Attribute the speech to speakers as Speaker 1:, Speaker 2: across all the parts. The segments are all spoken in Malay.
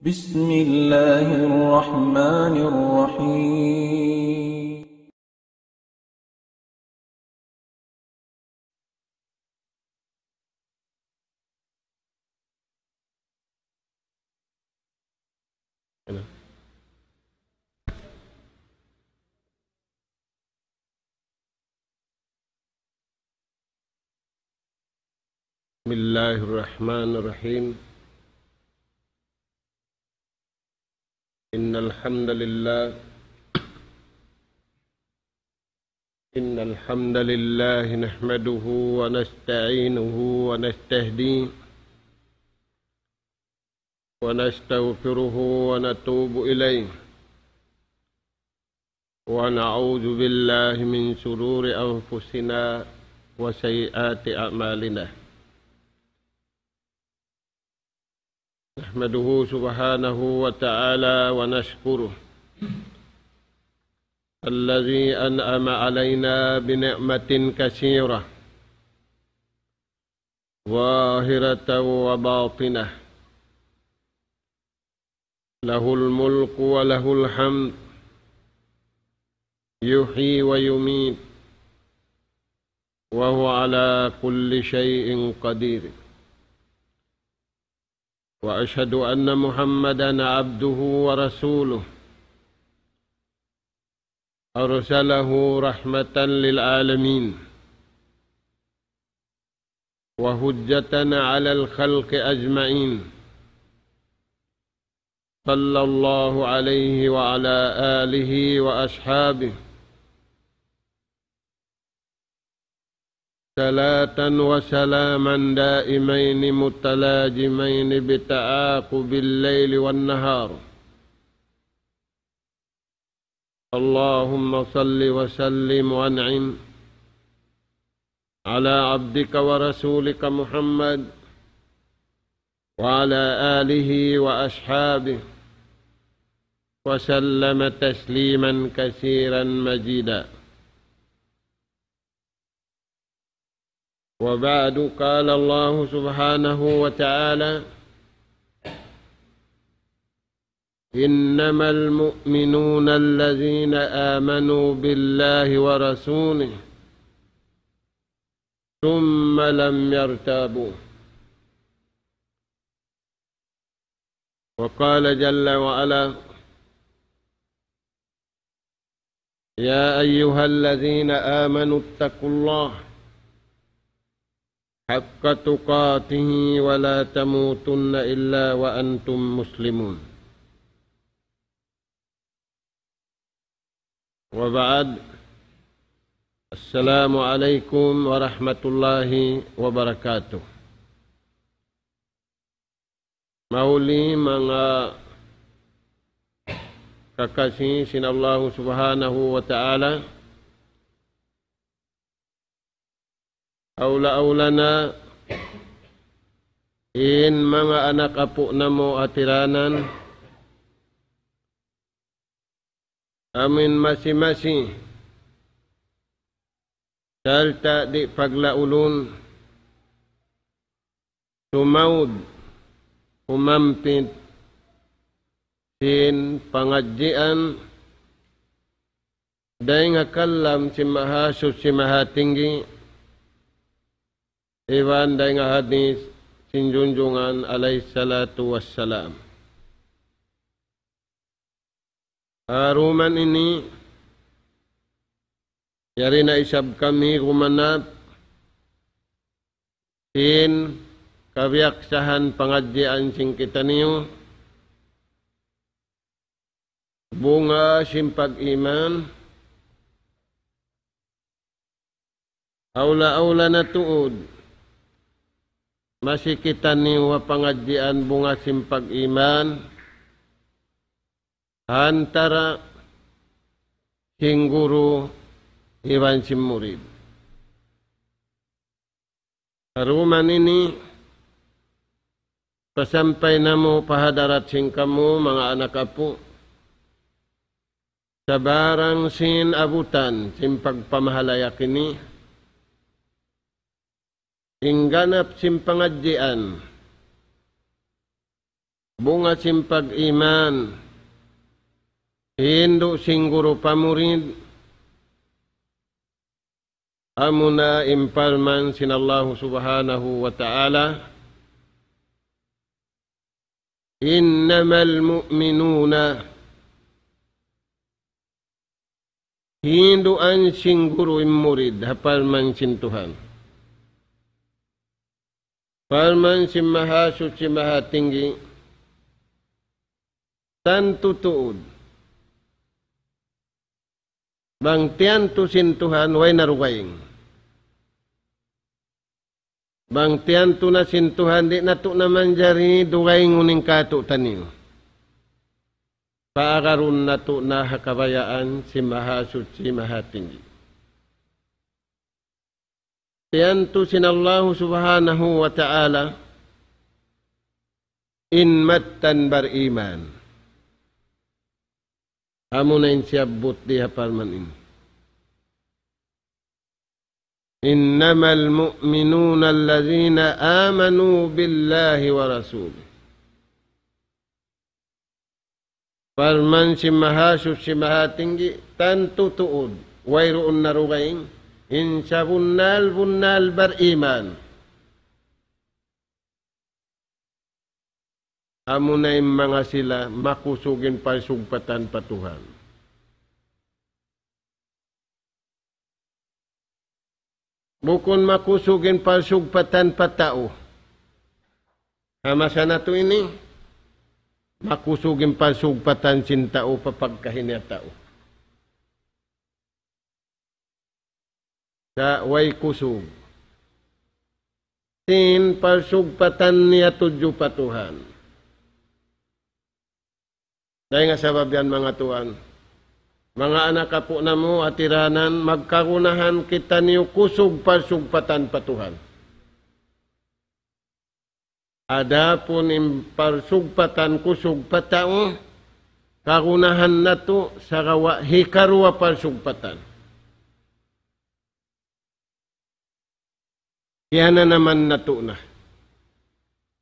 Speaker 1: بسم الله الرحمن الرحيم.
Speaker 2: بسم الله الرحمن الرحيم. إن الحمد لله نحمده ونستعينه ونستهديه ونستغفره ونتوب إليه ونعوذ بالله من شرور أنفسنا وسيئات أعمالنا. نحمده سبحانه وتعالى ونشكره الذي أنعم علينا بنعمة كثيرة ظاهرة وباطنة، له الملك وله الحمد، يحيي ويميت، وهو على كل شيء قدير. وأشهد أن محمدًا عبده ورسوله أرسله رحمة للعالمين وهجة على الخلق أجمعين، صلى الله عليه وعلى آله وأصحابه صلاة وسلاما دائمين متلاجمين بتعاقب الليل والنهار. اللهم صل وسلم وانعم على عبدك ورسولك محمد وعلى آله وأصحابه وسلم تسليما كثيرا مزيدا. وبعد، قال الله سبحانه وتعالى: إنما المؤمنون الذين آمنوا بالله ورسوله ثم لم يرتابوا. وقال جل وعلا: يا أيها الذين آمنوا اتقوا الله حق تقاته ولا تموتن إلا وأنتم مسلمون. وبعد، السلام عليكم ورحمة الله وبركاته. Mauli mga kakasih sinallahu subhanahu wa ta'ala, aula-aulana in mga anak apo namo atiranan, amin masi-masi salta di paglaulun tumaud umampit sin pangadjian day nga kalam si mahasud si mahatinggi iwan day nga hadis sinjunjungan alayhi salatu wassalam. Aruman ini yari na isab kami kumanap sin kabiaksahan pangadjian sing kita niyo bunga simpag iman aula-aula na tuod masih kita niyo pangadjian bunga simpag iman antara sing guru iwan si murid. Haruman ini pasampay na mo pahadarat sing kamu mga anak apo sa barang sin abutan sin pagpamahalaya kini ingganap sin pangadjian bunga simpag iman, hindu singguru pamurid, amuna impalman sinallahu subhanahu wa ta'ala, innamal mu'minuna, hindu an singguru imurid, hapalman sin Tuhan. Palman si Maha Suci Maha Tinggi, tan tutuud. Bang tiyan tu sin Tuhan, way narugaing. Bang tiyan tu na sin Tuhan, di na tu naman jari, dugaing uning katu taniyo. Paagarun na tu na hakabayaan si Maha Suci Maha Tinggi. Tiyan tu sin Allah subhanahu wa ta'ala, in mattan beriman. Amo na insyabot di hapalman ini. Innamal mu'minuna allazina amanu billahi wa rasulih. Palman si Maha Suci Maha Tinggi, tantu tuud, wayroon narugaing, insya bunnal beriman. Amo na yung mga sila makusugin palsugpatan pa Tuhan. Bukon makusugin palsugpatan pa tao. Hamasa na to ini, makusugin palsugpatan sin tao papagkahinya tao. Sa way kusug. Sin palsugpatan niya tudyo pa Tuhan. Dahil nga sabab yan mga Tuhan. Mga anak kapo na mo atiranan, magkagunahan kita niyo kusug palsugpatan pa Tuhan. Ada pun palsugpatan kusug pa tao, kagunahan na to sa hikarwa palsugpatan. Yan na naman nato na.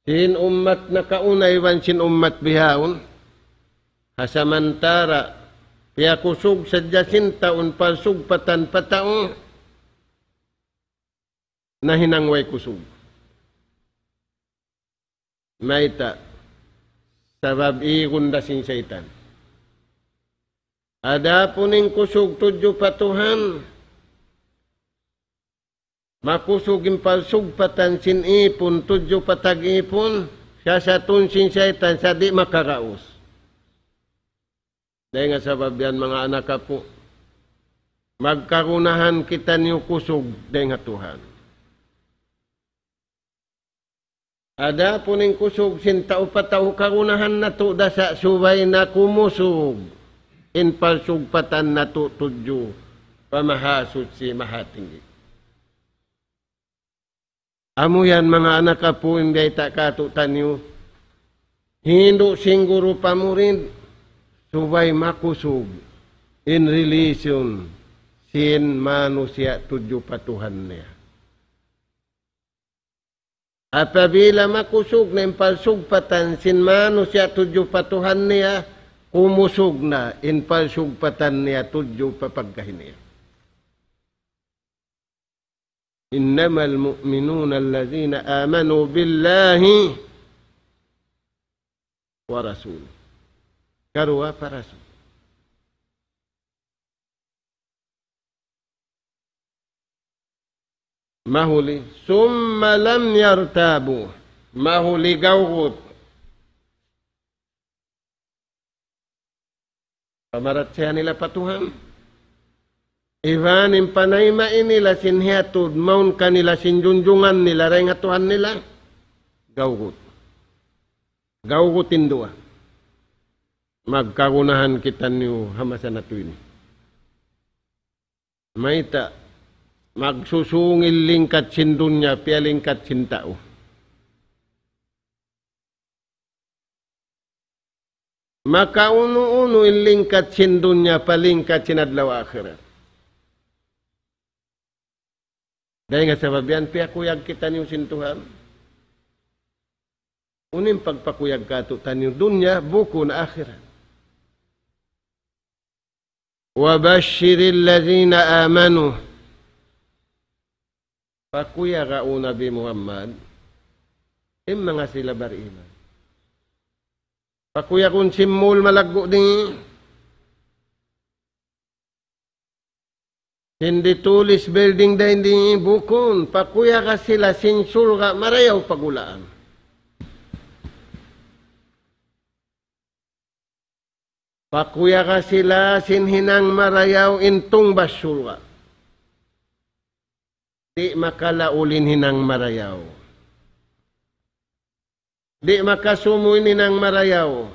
Speaker 2: Sin umat na kaunaywan sin umat bihaon, hasamantara, piya kusog sadya sin taon palsug patan pataon, na hinangway kusog. Maita, sabab igunda sin syaitan. Ada puning kusog tudyo pa Tuhan, makusugin palsugpatan sin ipon, tudyo patag ipon, siya sa tunsin syaitan, siya di makaraos. Dahil nga sabab yan mga anak po, magkarunahan kita niyo kusog dahil nga Tuhan. Ada po ning kusog sin tao patao karunahan na to da sa subay na kumusog, in palsugpatan na to tudyo, pamahasot si Maha Tinggi. Amo yan mga anak po, hindi ta katutan niyo. Hindu singguro pamurid, subay makusog, in relation, sin manusia tudyo patuhan niya. Apabila makusog na impalsugpatan, sin manusia tudyo patuhan niya, kumusog na, in palsugpatan niya tudyo papagkahin niya. Innamal mu'minuna allazina amanu billahi wa rasul. Karwa pa rasul. Mahuli. Summa lam yartabu. Mahuli gawgot. Pamarat siya nila patuhan. Ivan im panayma inila sinhiatud maun kanila sinjunjungan nila rengatuhan nila gawgut. Gawgutin dua. Magkagunahan kita niyo hamasan na tuwin. Maita magsusungil lingkat sin dunya pia lingkat sin tao. Maka unu-unu ilingkat sin dunya palingkat sin adlaw akhirat. Dahil nga sabab yan, piyakuyag kita niyo sin Tuhan. Unin pagpakuyag kato tanyo dunya buko na akhirat. Wa basyiril ladzina amanu. Pakuya ka o Nabi Muhammad, mga sila bariman. Pakuya kung simul malago ni, hindi tulis building da hindi bukon. Pakuya ka sila sinsul ka marayaw pagulaan. Pakuya ka sila sinhinang marayaw intong basul ka. Di makalaulin hinang marayaw. Di makasumuin hinang marayaw.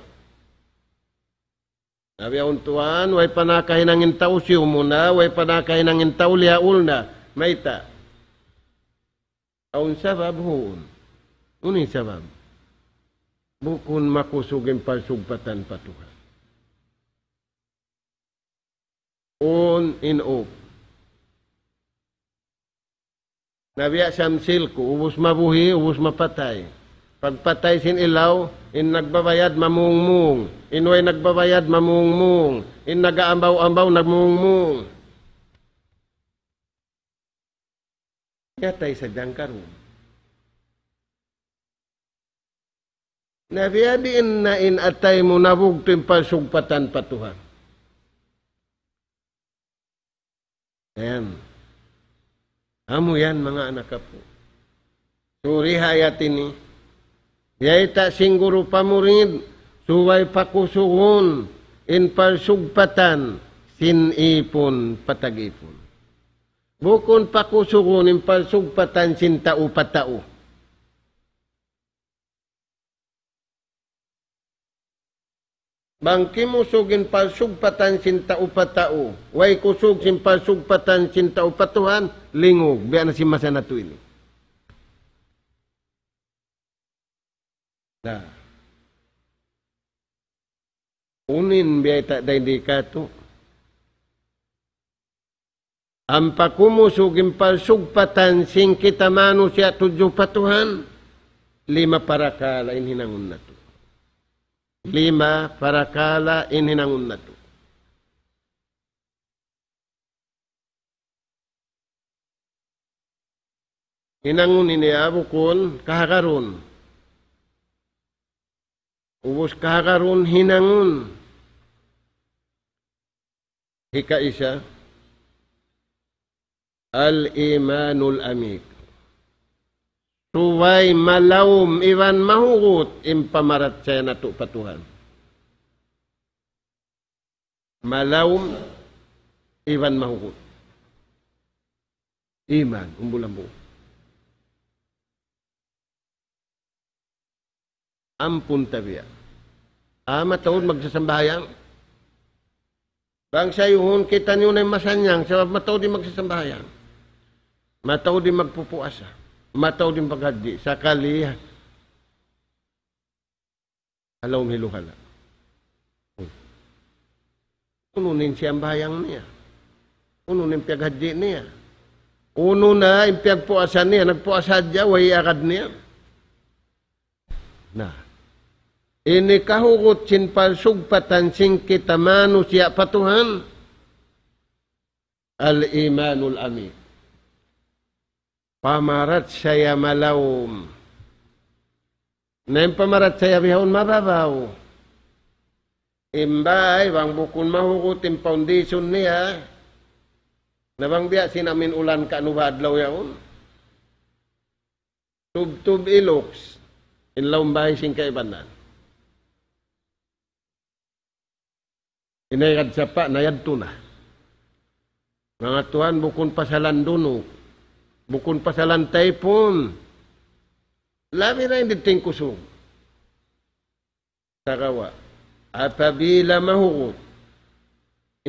Speaker 2: Sabi ang tuwan, way panakahin ang intaw siyo muna, way panakahin ang intaw liyaul na, maita. Aun sabab huun. Unin sabab. Bukun makusugin palsugpatan patuhan. On in op. Nabiya samsil ko, ubos mabuhi, ubos mapatay. Pagpatay sin ilaw, in nagbabayad mamungmung. Inway nagbabayad mamungmung. In nagaambaw-ambaw nagmungmung. Yatay sa dangkaroon. Nabiya diin na inatay mo nabugto yung palsugpatan patuhan. Ayan. Amo yan mga anak po. Suri hayatin ni. Yaita singguro pamurid. Suway pakusuhon. In palsugpatan. Sinipon patagipon. Bukon pakusuhon. In palsugpatan sintao patao. Bangki mo sugin palsugpatan sintao patao. Way kusug sin palsugpatan sintao patuhan. Lingog. Biya na si Masanato ini. Nah. Unin biya tak da hindi kato. Ang pakumusugin palsugpatan sing kita manu siya tujuh patuhan. 5 parakala inhinangon na to. 5 parakala inhinangon na to. Hinangon iniabo kon kahakaron. Ubos kahakaron hinangon. Hika isa. Al-imanul amik. Suway malawm iwan mahugot impamarat saya nato patuhan. Malawm iwan mahugot. Iman, umbulambo. Ampun tabiya. Mataod magsasambayang. Bang sayuhon kita niyo na masanyang, sabab mataod di magsasambayang. Mataod di magpupuasa. Mataod di paghaddi. Sakali, alaw miluhala. Ununin siyang bayang niya. Ununin paghaddi niya. Uno na, yung pagpuasa niya, nagpuasa dya, way akad niya. Nah, ini kahugot sin palsugpatan sing kita manu siya patuhan. Al-imanul amik. Pamarat saya malawm. Na yung pamarat saya bihon mababaw. Imbay, bang bukun mahugot yung foundation niya. Nabang biya sinamin ulan ka nubadlaw yaon. Tub-tub iloks. Inlawm bahay sing kaibanan. Inayad sa pa, nayad to na. Mga tuhan, bukun pasalan dunok. Bukun pasalan typhoon. Labi na hindi tingkusog. Sakawa. Apabila mahugot.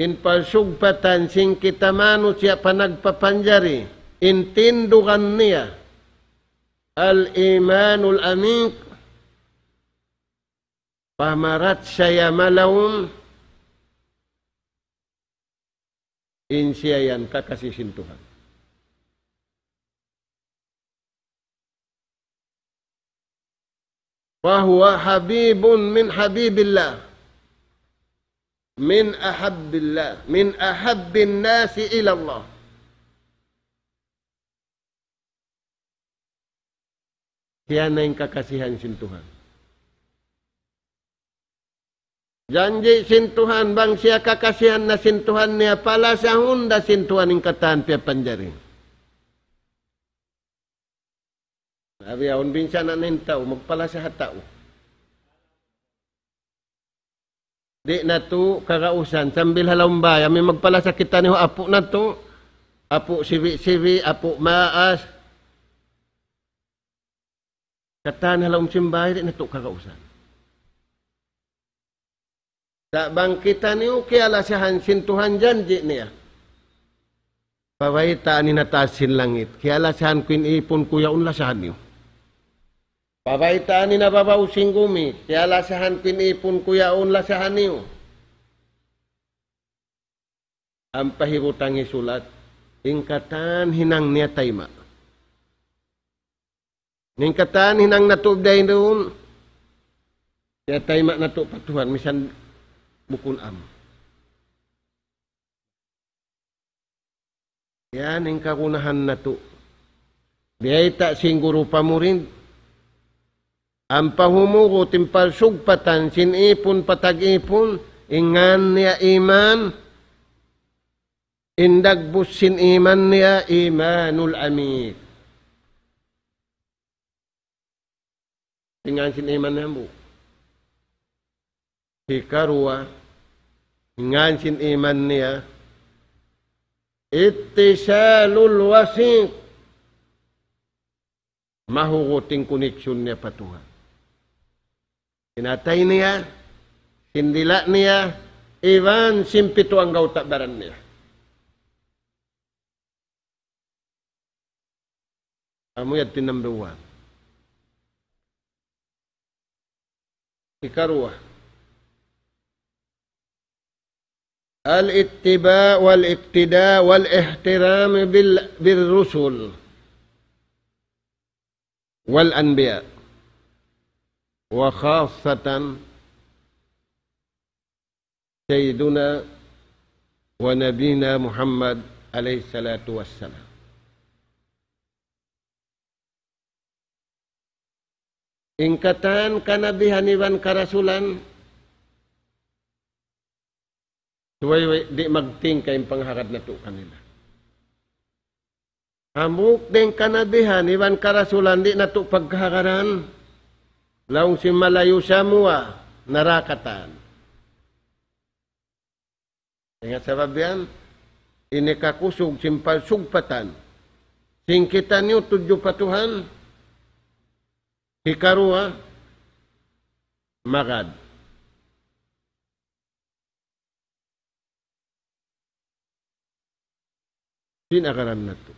Speaker 2: In palsugpatan sing kita manu siya panagpapanjari. Intindukan niya. Al-imanul amik. Pamarat saya malawm. Insiyayan kakasisintuhan. fahuwa habibun min habibillah, min ahabbillah, min ahabbin nasi ilallah. Siya na yung kakasihan sin Tuhan. Janji sin Tuhan, bang siya kakasihan na sin Tuhan niya, pala sa hunda sin Tuhan yung katahan piya panjari. Sabi, aun binsa na nintao, magpala sa hatao. Di na to kakausan, sambil halambay, may magpala sa kita niyo, apo na to, apo sivi-sivi, apo maas. Katahan halam simbay, di na to kakausan. Tak bang kita niyo, kaya lasahan sin Tuhan janji niya. Pawaita ni natasin langit, kaya lasahan kuin ipon kuya un lasahan niyo. Pabaitaan ni nababaw singgumi, kaya lasahan pinipon kuyaon lasahan niyo. Ang pahirutang isulat, ingkatan hinang niya tayma. Ingkatan hinang natubday doon, kaya tayma na to patuhan, misan bukun am. Yan ang kakunahan na to. Biyay ta singguro pa mo rin, ang pahumuko timpal sugpatan, sinipon patag-ipon, ingan niya iman, indagbus sin iman niya imanul amik. Ingan sin iman niya mo. Hikarwa, ingan sin iman niya, ittisalul wasik, mahuguting koneksyon niya patuhan. Sinatay niya, sindila niya, iwan simpito ang gautabaran niya. Amo yan tinambawa. Ikarwa. Al-ittiba wal-iqtida wal-ihtiram bil-rusul wal-anbiya. وخاصة سيدنا ونبينا محمد عليه الصلاة والسلام. Ingkatan kanabihan iwan karasulan, suway di magting kayong pangharad na to kanila. Amuk din kanabihan iwan karasulan, di na to pagkakaran. Laung si malayo sa mua, narakatan. Ingat sabab yan, inikakusog simpal sugpatan. Singkitan niyo tudyo patuhan, hikarua, magad. Sinakaran na to.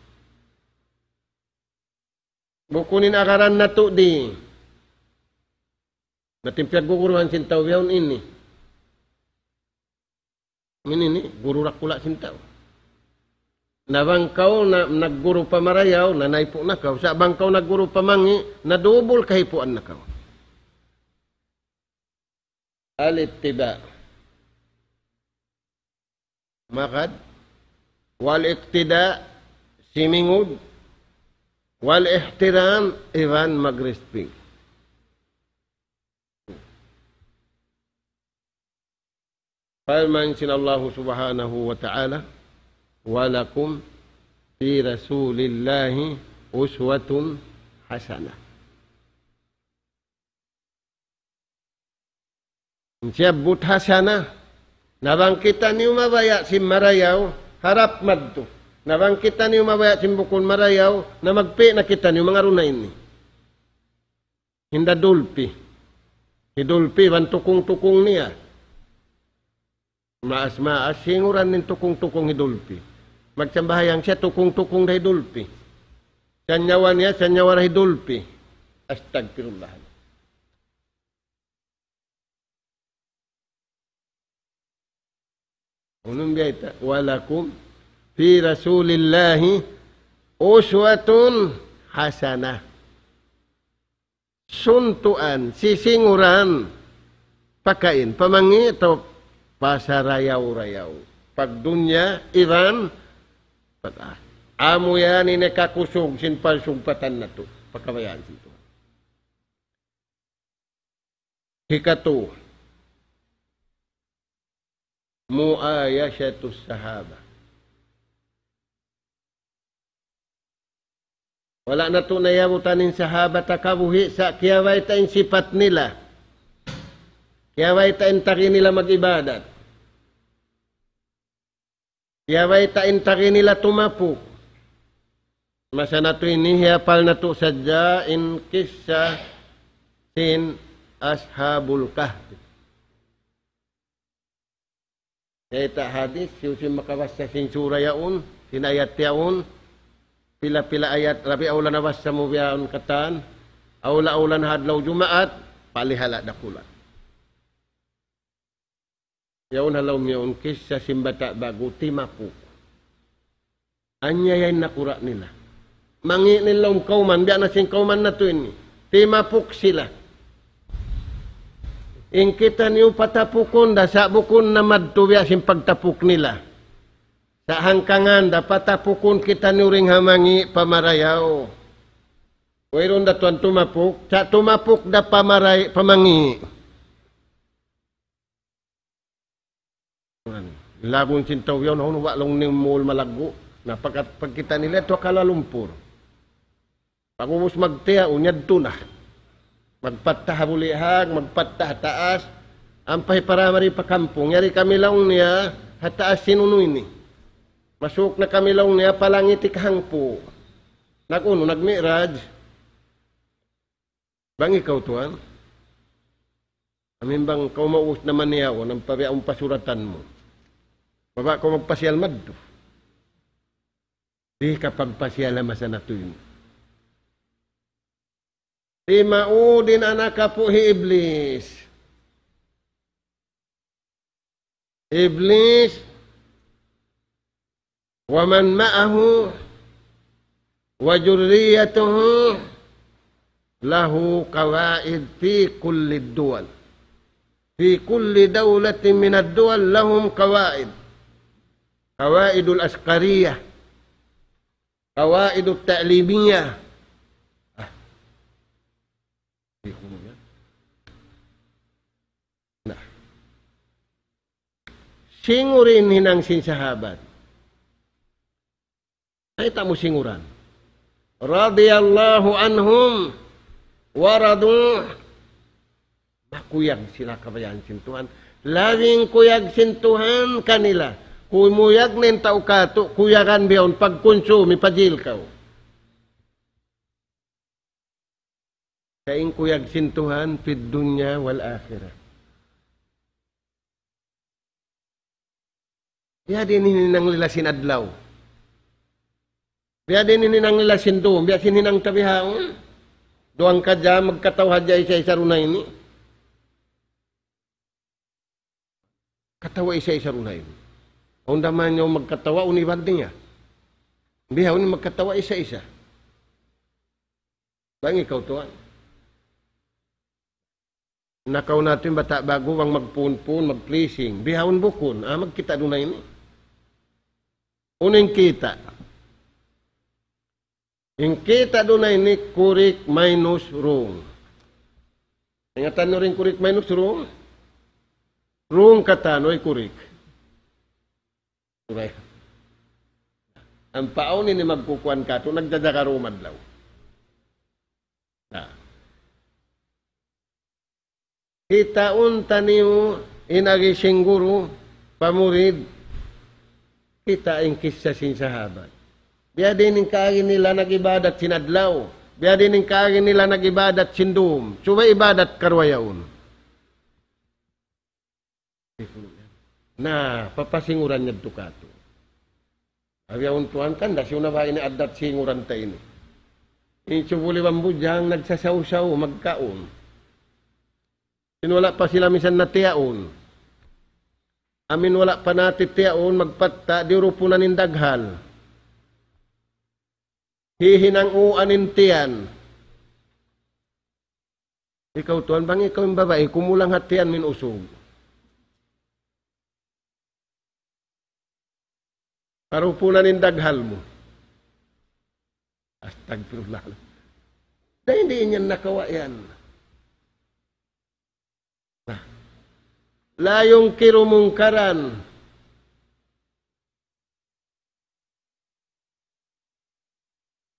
Speaker 2: Bukunin akaran na to di. Natimpiyag guguruhan sintaw yawn ini. Ini gururak pula sintaw. Nabangkaw na nagguru pamarayaw, nanaypo na kaw. Sa bangkaw nagguru pamangi, nadubol kahipuan na kaw. Al-ittiba. Makad. Wal-iqtida, simingud. Wal-ihtiram, iwan mag-respect. Firman sin Allah subhanahu wa ta'ala, walakum fi rasulillahi uswatun hasanah. Siyabut hasanah. Nabangkitan niyo mabaya si marayaw, harap madto. Nabangkitan niyo mabaya si bukon marayaw, na magpi na kita niyo mga runay ni. Hinda dulpi. Hidulpi, bantukong-tukong niya. Maas-maas, singuran nin tukong-tukong hidulpi. Magsambahayang siya, tukong-tukong na hidulpi. Sanyawa niya, sanyawa na hidulpi. Astagfirullah. Unong biyata, walakum fi rasulillahi uswatun hasanah. suntuan, sisinguran, pakain, pamangi atau pasarayaw-rayaw. Pagdunya, Iran, patah. Amo yan ini kakusog, sinpalsugpatan na to. Pagkabayaan sito. Hikato, muayasyatus sahaba. Wala na to nayabutan ng sahabat akabuhi sa kiyaway tayong sipat nila. Kiyaway tayong taki nila mag-ibadat. Kiyaway tayong taki nila tumapuk. Masa na to inihiyapal na to sadya in kisya sin ashabul kahfi. Kaya ita hadis, yung makawas sa sinsura yaon, sinayat yaon, pila-pila ayat, rabi awla na was sa mubiyaon katan, awla-awla na hadlaw jumaat, palihala dakula. Yaon halaw miyaon kisya simbata bago timapuk. Anya yan nakura nila. Mangi nilang kauman, biya na sing kauman na to ini. Timapuk sila. Ingkita niyo patapukon, da sa bukon na madto biya sing pagtapuk nila. Sa hangkangan, da patapukon kita niyo ring hamangi pamarayaw. Wairon da tuan tumapuk, sa tumapuk da pamangi. Labong sintaw yun, walang nimul malago. Na pag kita nila, ito akalalumpur. Pag umus magtiya, unyad to na. Magpatah bulihag, magpatah taas. Ampay para mari pakampong. Yari kami lang niya, hataas sinunoy ni. Masuk na kami lang niya, palangiti kahangpo. Naguno, nagmiraj. Bang ikaw tuan? Amin bang kaumaus naman niya o, nang pabiyaong pasuratan mo. Baba ko magpasyal maddo. Di kapag pasyala masanatuin. Di maudin anak kapuhi iblis. Iblis wa man ma'ahu wa jurriyatuhu lahu qawaid fi kulli duwal. Fi kulli dawlatin min ad-duwal lahum qawaid. Qawaidul askariyah. Qawaidut ta'limiyah. Nah. Singurin hinang sinsahabat. Ay tamu singuran. Radiyallahu anhum waradu. Makuyag sila kabayan sintuhan. Labing kuyag sintuhan kanila. Kumuyag nin tao kato, kuyagan biyon pagkonsumi pajil kao. Kaing kuyag sintuhan fid dunya wal akhirah. Biya din hininang lilasin adlaw. Biya din hininang lilasin doon. Biya sininang tabihaon. Doang ka dyan, magkataw hadya isa-isa runay ini. Katawa isa-isa runay ini. Kung daman niyo magkatawa, unibad niya. Biya, unin magkatawa isa-isa. Bang ikaw tuwan. Nakaw natin bata bago ang magpun-pun, mag-pleasing. Bihawon bukon. Magkita doon na ini. Uning kita. Yung kita doon na ini, correct minus wrong. Ingatan nyo rin correct minus wrong. Wrong kata, no ay correct. Okay. Ang paon ni magkukuan ka to, nagdadakarumad law. Kitaon taniyo inagising guru pamurid kita ang kisya sin sahabat. Biya din ang kaagin nila nagibadat sinadlaw. Biya din ang kaagin nila nagibadat sindum. Suba ibadat karwayaon. Na papasinguran niya dukato. Abiyaon tuan kan dasyo na ba ini adat singuran ta ini. Insubuli bambujang nagsasaw-saw magkaon. Wala pa sila minsan na tiyaon. Amin wala pa natin tiyaon, magpatta, di rupunan ng daghal. Hihinang uanin tiyan. Ikaw tuan, bang ikaw yung babae, kumulang hatian min usog. Parupunan in daghal mo. Astagfirullah. Dahil hindi niyan nakawa yan. La yungkiru mungkaran.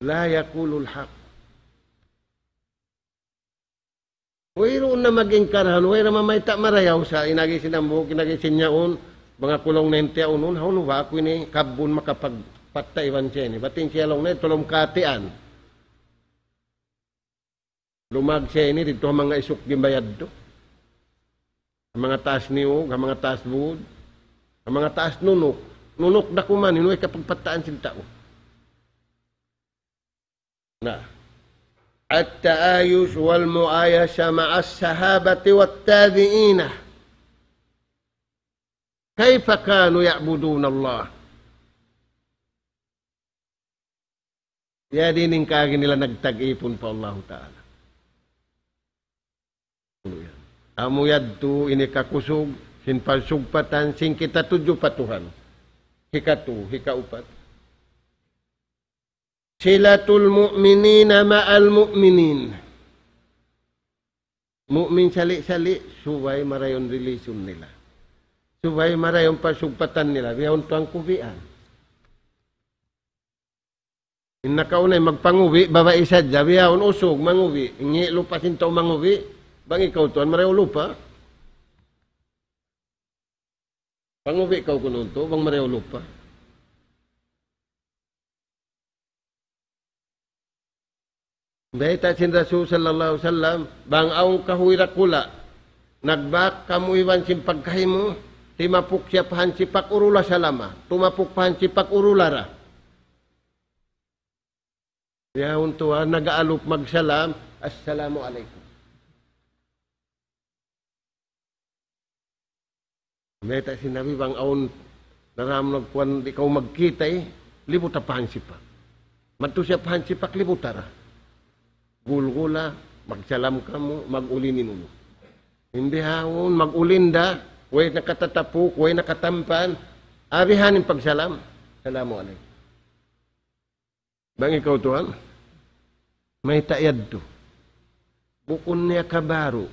Speaker 2: La yakulul haq. Wayro na magingkarahan, wayro mamayta marayaw sa inagi sinambok, inagi sinyaon, mga kulong nente unon, hauno ba ako ini kabun makapagpatay iwan siya ni. Bating siya lang na tulong katian. Lumag siya ini dito ang mga isuk gimbayad do. Ang mga taas niyog, ang mga taas bud, ang mga taas nunok. Nunok na kuman, inuwi kapagpataan sinta ko. Na. At-ta'ayush wal-mu'ayasha ma'as sahabati wat-tabi'ina. Kaifa kanu ya'budun Allah? Ya dining kagi nila nagtag-ipon pa Allah Ta'ala. Amo yadto ini kakusog, sin pagsugpatan, sin kita tudyo patuhan. Hikatu, hikaupat. Silatul mu'minina ma'al mu'minin. Mu'min sali-sali, suway marayon relation nila. Suway marayon pasugpatan nila. Biyahon tuang kubian. Inakaunay magpanguwi, babae sadya, biyahon usog, manguwi. Ingi lupasin tao manguwi. Bang ikaw tuan, marayo lupa. Panguwi ikaw kuno to, bang marayo lupa. Bahita sin Rasul sallallahu alaihi wasallam, bang aong kahuira kula, nagbak kamu iwan sin pagkahimu, timapuk siya pahan sipak urula salama, tumapuk pahan sipak urulara. Ya untuan, nag-aalup magsalam, assalamu alaikum. Bahita sin Nabi, bang aong naramnog kuan ikaw magkita libut pahan sipak. Matu siya pahan sipak libutara. Gulgula, magsalam kamu, mag-ulinin mo. Hindi hawon, mag-ulinda, way nakatatapuk, way nakatampan, abihanin pagsalam. Salamu alaikum. Bang ikaw tuhan, may tayad to. Bukon niya kabaro.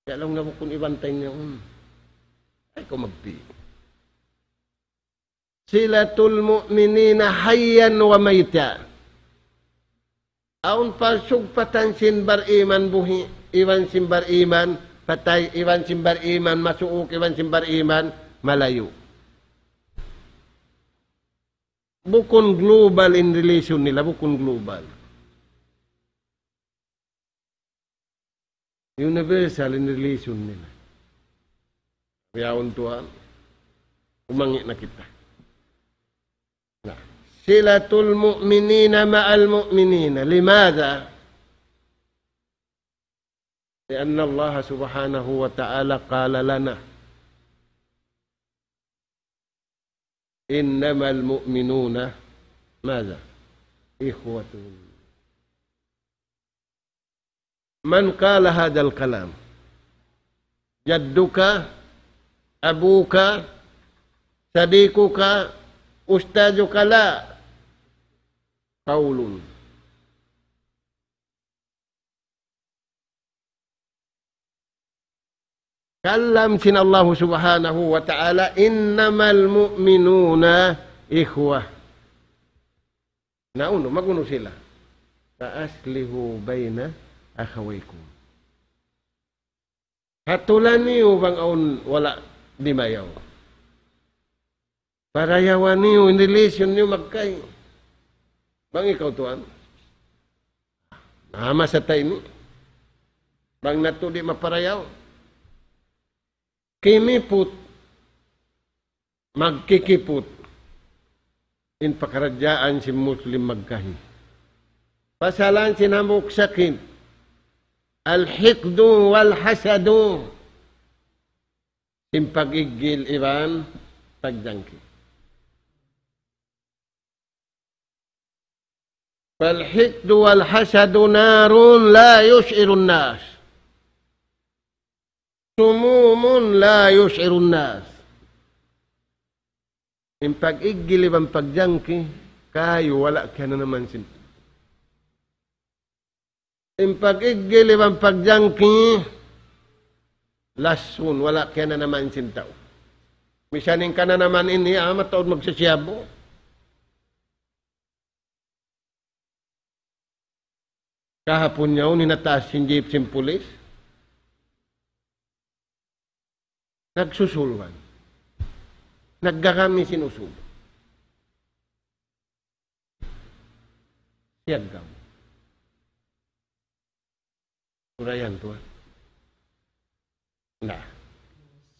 Speaker 2: Kaya lang na bukon ibantay niya, ay ko magpi. Silatul mu'minina hayyan wa mayta. Aun pasugpatan sinbar iman buhi, iwan simbar iman, patay, iwan simbar iman, masuuk, iwan simbar iman, malayo. Bukon global in relation nila, bukon global. Universal in relation nila. Kaya Tuhan, umangi na kita. Silatul mu'minina ma'al mu'minina. Limadha? لأن الله سبحانه وتعالى قال لنا إنما المؤمنون ماذا؟ إخوة. من قال هذا الكلام؟ جدك، أبوك، صديقك، أستاذك؟ لا. قول كلم سن الله سبحانه وتعالى إنما المؤمنون إخوة. Nauno, maguno sila. Faaslihu bayna akhawaykum. Hatulan niyo bang aun wala di mayaw. Parayawan niyo, in relation niyo magkay. Bang ikaw tuan? Nama sa tayo ni. Bang nato di maparayaw. Kimiput. Magkikiput. In pakaradyaan si Muslim magkahi. Pasalan sinamuk sakin. Al-hikdu wal-hasadu. Simpagigil iban pagdangki. فالحقد والحسد نار لا يشعر الناس سموم لا يشعر الناس. Yung pag-igili bang pagjangki, kayo wala ka na naman sin. Yung pag-igili bang pagjangki, lasun, wala ka na naman sin tao. Misanin ka na naman ini, mataod magsasiyabo. Kahapon niya, ninataas yung jeep sin pulis. Nagsusulwan. Naggakami sinusub. Siyagam. Surayan to. Nah.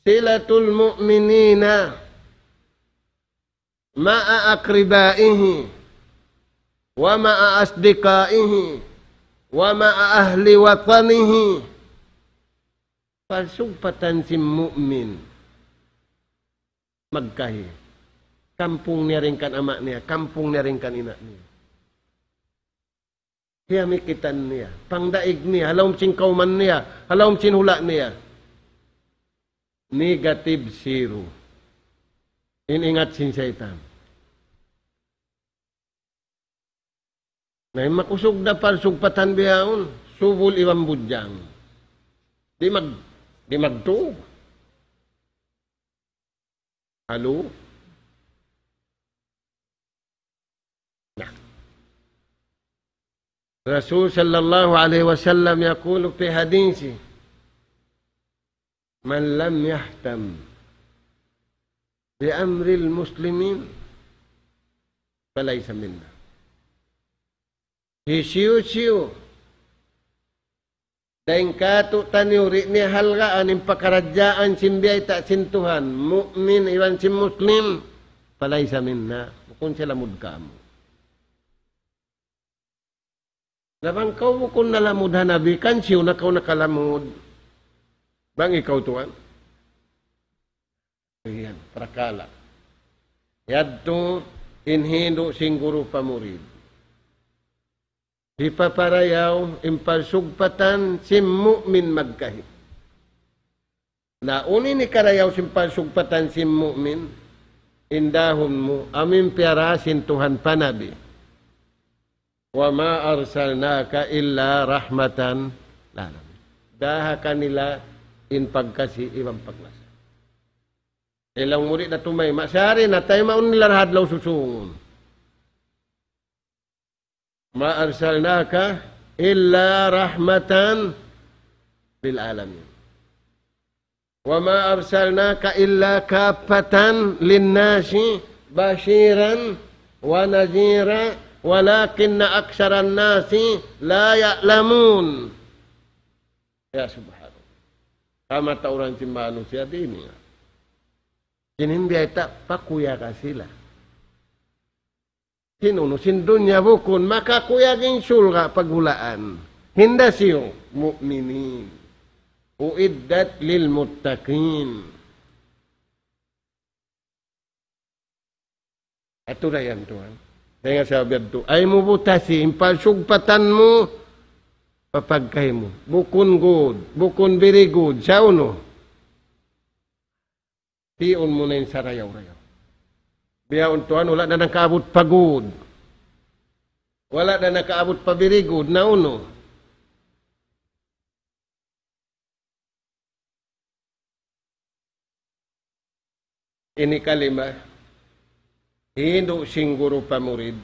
Speaker 2: Silatul mu'minina ma'a akribaihi wa ma'a asdikaihi wa ma'a ahli watanihi. Pasugpatan si mu'min magkahi. Kampung niya rin kan ama niya, kampung niya rin kan ina niya. Kaya mikitan niya, pangdaig niya, halawm sin kauman niya, halawm sin hula niya. Negative zero. Iningat sin syaitan. May makusog na parsugpatan biyaon, subul iwang budyang. Di magto. Halo? Nah. Rasul sallallahu alaihi wasallam yaqulu fi hadisi man lam yahtam bi amri al-muslimin falaysa minna. Hisiu-siu daing kato taniuri ni halgaan yung pakaradyaan simbiyay ta sintuhan mu'min iwan si muslim palay sa minna bukun sila mudka mo. Labang kau bukun nalamud hanabi kan siyo na kau nakalamud bang ikaw tuan? Ayan, prakala. Yadto inhindo singguro pamurid. Ipaparayaw, impalsugpatan, si mu'min magkahit. Nauni ni karayaw simpalsugpatan si mu'min, indahon mo, amin piarasin Tuhan panabi. Wa ma arsalnaka illa rahmatan lalam. Daha kanila in pagkasi ibang paglasa. Ilang murid na tumay, masari na tayo maun nila hadlaw susungon. Ma arsalnaka illa rahmatan lil alamin. Wa ma arsalnaka illa kaffatan lin-nasi bashiran wa nadhira walakinna aktsaran nasi la ya'lamun. Ya subhanallah. Kama tauran si manusia dini. Sinindi eta pakuya ka sila. Sinuno, sindunya bukun, maka kuyaging sulga paghulaan. Hinda siyo, mu'minin. Uiddat lil muttaqin. Ito na yan, Tuhan. Kaya nga sabi ito, ay mubutasi, impalsugpatan mo, papagkay mo. Bukun good, bukun very good. Sa uno, tiyon mo na yung sarayaw-rayaw. Biyaon Tuhan, wala na nakaabot pagod. Wala na nakaabot pabirigod na uno. Ini kalima, hindo singguro pamurid,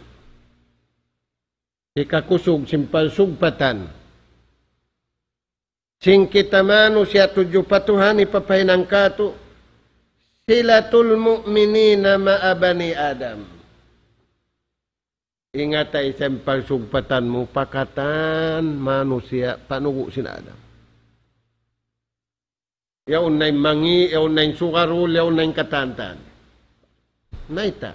Speaker 2: ikakusog simpalsugpatan, sing kitamano siya tudyo patuhan ipapahinang kato, silatul mu'minina ma'abani Adam. Ingatay sempal sugpatan mo, pakatan manusia, panugo sin Adam. Yaw na mangi, yaw na sukarul, yaw na katantan. Naita.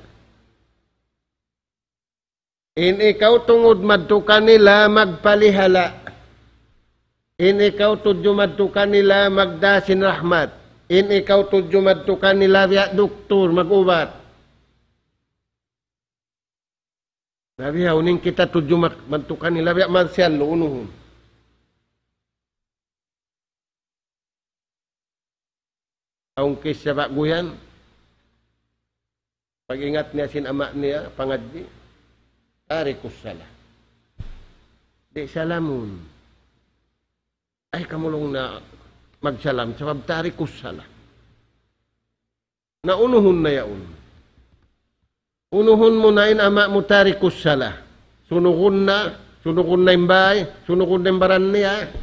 Speaker 2: In ikaw tungod madto kanila magpalihala. In ikaw tudyo madto kanila magdasin rahmat. In ikaw tudyo madto kanila biya doktor magubat. Nabi uning kita tuju bentukan ni labi marsial lo unuhun. Aung kisah bak guyan. Pag-ingat niya sin amak niya pangadji. Tarikus salah. Di salamun. Ay kamulong na magsalam sabab tarikus salah. Na unuhun na yaun. Unuhun mo na amak mo tarikus salah. Sunugun na yung bahay, sunugun na yung baran niya.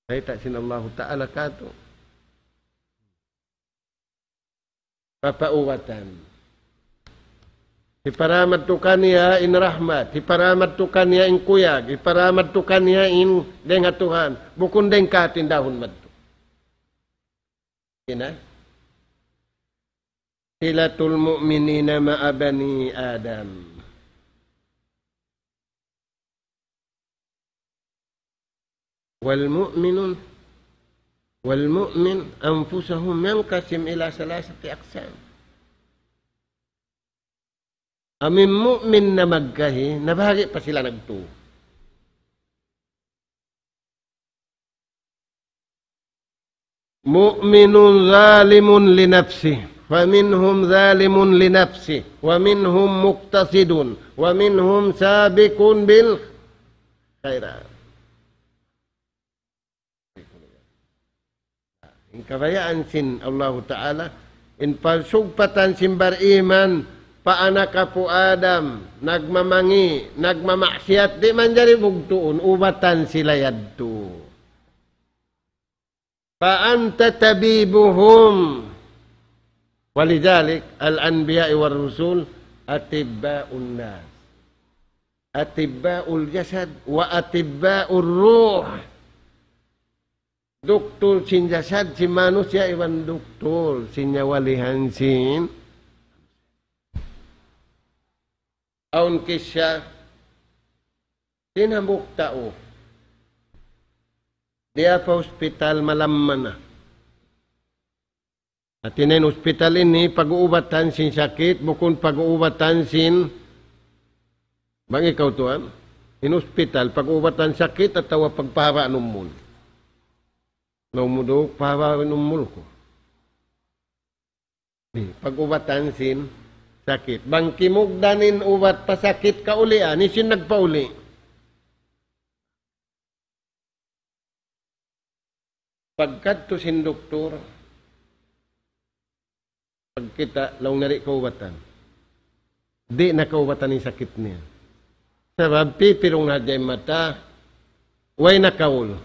Speaker 2: Ay tak sinallahu ta'ala kato. Papauwatan. Iparamat tu kaniya in rahmat. Iparamat tu kaniya in kuyag. Iparamat tu kaniya in denga Tuhan. Bukun deng katin dahon matu. Ina? Silatul mu'minina ma'abani Adam. والمؤمن أنفسهم ينقسم إلى ثلاثة أقسام. Amin mu'min na magkahi, nabahagi pa sila nagto. Mu'minun zalimun li nafsi, wa minhum zalimun li nafsi, wa minhum muqtasidun, wa minhum sabiqun bil khairat. In kabayaan sin Allah Ta'ala, in pasugpatan sin beriman, paanak kapu Adam, nagmamangi, nagmamaksiat, di man jari bugtuon, ubatan sila yadto. Paanta tabibuhum. Walidhalik, al-anbiya'i war-rusul, atibba'un nas. Atibba'ul jasad, wa atibba'ul ruh. Doktor sin jasad, si manusia iwan doktor, sinya walihan sin. Aun kisya, tinambuk tao. Dia pa hospital malamman na. At tinayin hospital ini, pag-uubatan sin sakit, bukun pag-uubatan sin, bang ikaw tuan? In hospital, pag-uubatan sakit at tawa pagpahaba numul. Naumudok, pahaba numul ko. Pag-uubatan sin sakit. Bang kimugdanin ubat pasakit ka uli, ni sin nagpauli. Pagkat to sin doktor, pagkita, laong nari kaubatan. Di na kaubatan yung sakit niya. Sabab, pipirong na dyan mata, way na kaul.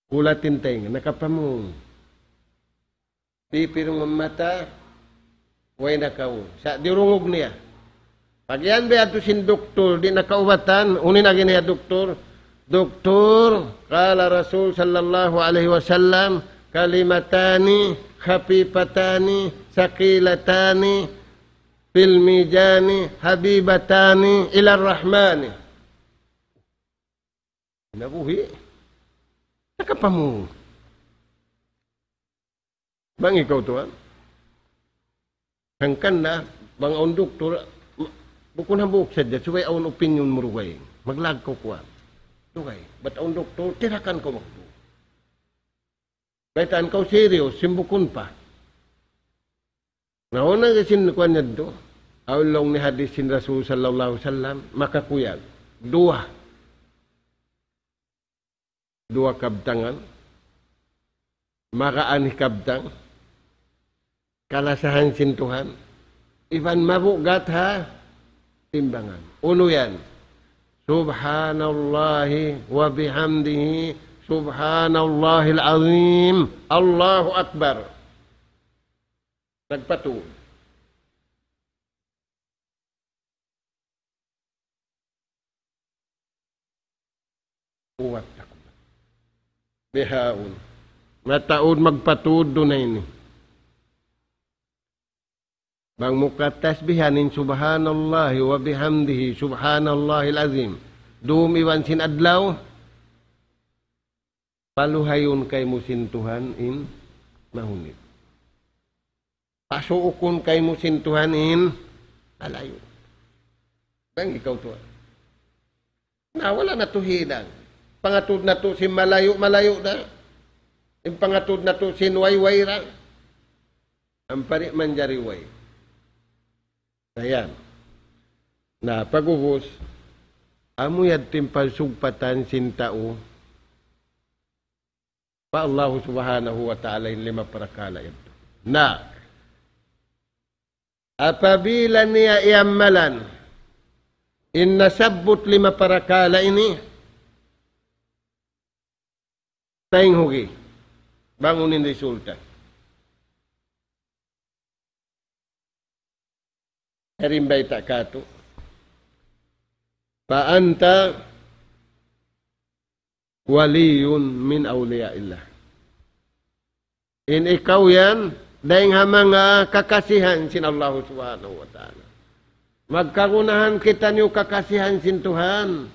Speaker 2: Kulatin tayo, nakapamong. Pipirong ang mata, way na kaul. Sa dirungog niya. Pag yan ba ato sin doktor, di nakaubatan, unin na giniya doktor, Doktor, kala Rasul sallallahu alaihi wasallam, kalimatani, khafifatan, saqilatani, fil mizani, habibatani, ila rahmani. Nabuhi. Nakapamu. Bang ikaw tuan? Hangkan na, bang ang doktor, bukun hambuk saja, supaya ang opinion mo ruway. Maglag ko kuwan. Dugay, ba't ang doktor, tirakan ko magdo. Kaitaan kau serius, simbukun pa. Nauna kasin kuwan niya do, aulong ni hadisin Rasul sallallahu alaihi wasallam, makakuyag. Dua kabtangan, makaani kabtang, kalasahan sintuhan, iban mabugat ha, timbangan. Uno yan, Subhanallahi wa bihamdihi, Subhanallahil azim, Allahu Akbar. Nagpatuloy. Uwat ako. Bihaun. Mataod magpatuod doon na ini. Bang mukatasbihanin subhanallahi wa bihamdihi subhanallahil azim. Doon iwan sin adlaw. Paluhayon kay musin Tuhan in mahunit. Pasuukon kay mo sintuhanin, alayo. Bang ikaw to. Wala na to hinang. Pangatod na to si malayo na. Yung pangatod na to si wayway ra. Ang pari manjariway. Ayan. Na pag-ubos, amuyad timpalsugpatan sintao pa Allah subhanahu wa ta'ala yung 5 parakala ito. Na, apabila niya iamalan, nasabot 5 parakala ini, tayong hugi, bangunin resulta. Harimbay takato. Paanta waliyun min awliyaillah. In ikaw yan, dahil nga mga kakasihan sin Allah subhanahu wa ta'ala. Magkagunahan kita niyo kakasihan sin Tuhan.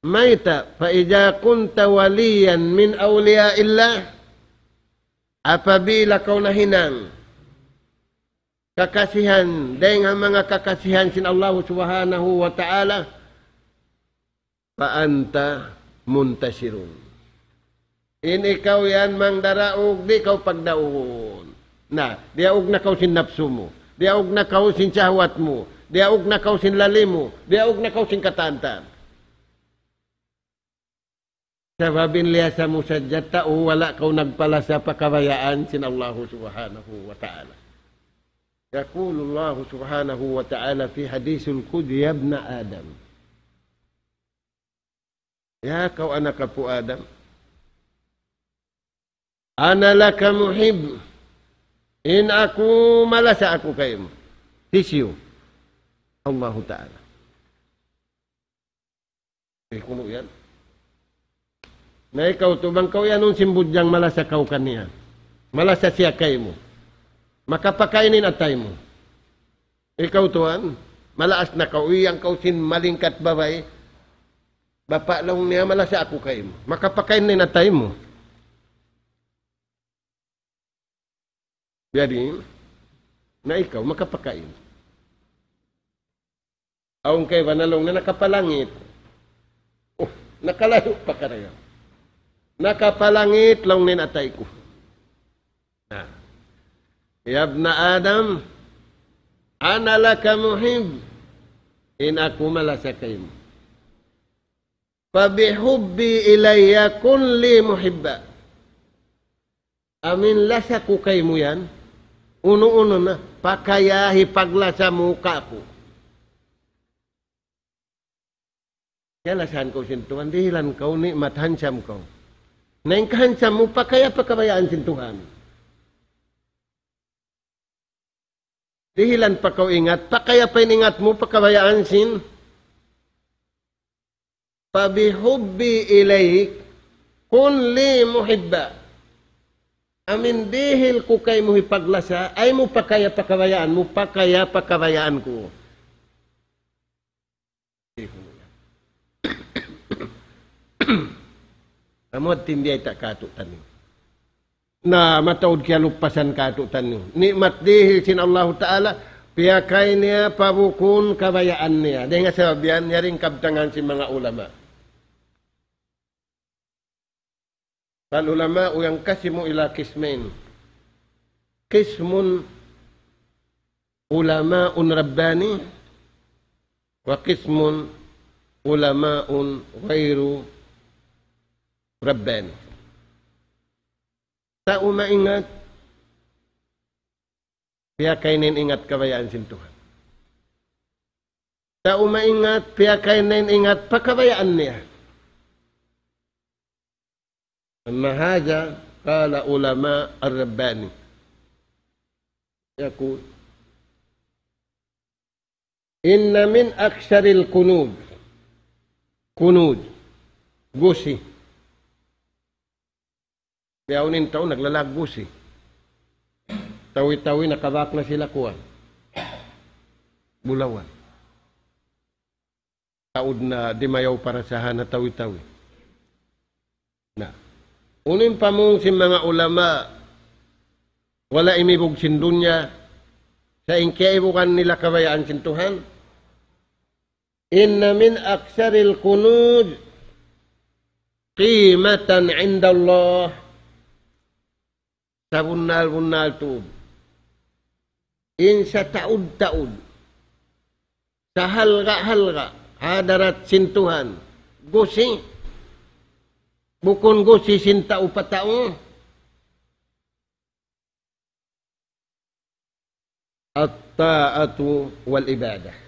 Speaker 2: Maita, faida kunta waliyan min awliyaillah, apabila kau nahinang kakasihan, dahil nga mga kakasihan sin Allah subhanahu wa ta'ala, paanta muntasirun. In ikaw yan mang daraog, di ikaw pagdaon. Na, diaog na kau sin napsu mo, diaog na kau sin sahwat mo, diaog na kau sin lalim mo, diaog na kau sin katantan. Sababin liya sa musadyat tao, wala kau nagpala sa pakabayaan sin Allah subhanahu wa ta'ala. Yaqulu Allah subhanahu wa ta'ala fi hadisul qudsi ya ibn Adam. Ya kau anak kapu Adam. Ana laka muhib. In aku malasa aku kayo. Tisyo. Allah Ta'ala. Kuno yan. Na ikaw tubang kau yan nung simbudyang malasa kau kaniya. Malasa siya kayo mo. Makapakainin atay mo. Ikaw tuan, malaas na kau, iyang kau sin malingkat babay, bapa lang niya malasa ako kayo mo. Makapakainin atay mo. Jadi, na ikaw makapakain. Aung kay banalong na nakapalangit. Oh, nakalayo pa karayo. Nakapalangit lang nin atay ko. Na. Ya ibn Adam, ana laka muhib. In aku malasa kayo. Fabihubbi ilayya kun li muhibba. Amin lasa ko kayo mo yan. Uno-uno na, pakayahi paglasa muka ko. Kaya lasahan ko sintuhan, dihilan kau, nikmat hansam kau. Naing kahansam mo, pakaya pakabayaan sintuhan. Dihilan pa kau ingat, pakaya pa iningat mo, pakabayaan sin. Pabihubbi ilayik, kun li muhibba. Amin dihil ko kay mo hipaglasa, ay mo pakaya pakabayaan mo, pakaya pakabayaan ko. Amot tindi ay takatutan niyo. Na mataod kaya lupasan katutan niyo. Nikmat dihil sin Allah Ta'ala, piyakay niya pabukun kabayaan niya. Dahil nga sababian, niya rin kabtangan si mga ulama. Al-ulama yang kasimu ila kismain. Kismun ulama'un rabbani wa kismun ulama'un ghairu rabbani. Tao maingat, piyakainin ingat kabayaan sin Tuhan. Tao maingat, piyakainin ingat pakabayaan niya. أما هذا قال علماء الرباني يقول إن من أكثر الكنوز gusi biyawnin taon naglalag gusi tawi-tawi nakabak na sila kuwan bulawan taod na dimayaw para sa hana tawi-tawi na unin pa mong si mga ulama wala imibog sin dunya, sa ingkaibukan nila kabayaan sin Tuhan. Inna min aksaril kunud qimatan inda Allah. Sa bunal-bunal tuod. In sa taud-taud. Sa halga-halga. Hadarat sin Tuhan. Gusi. Bukon gusi sin tao-patao. At-ta'atu wal-ibadah.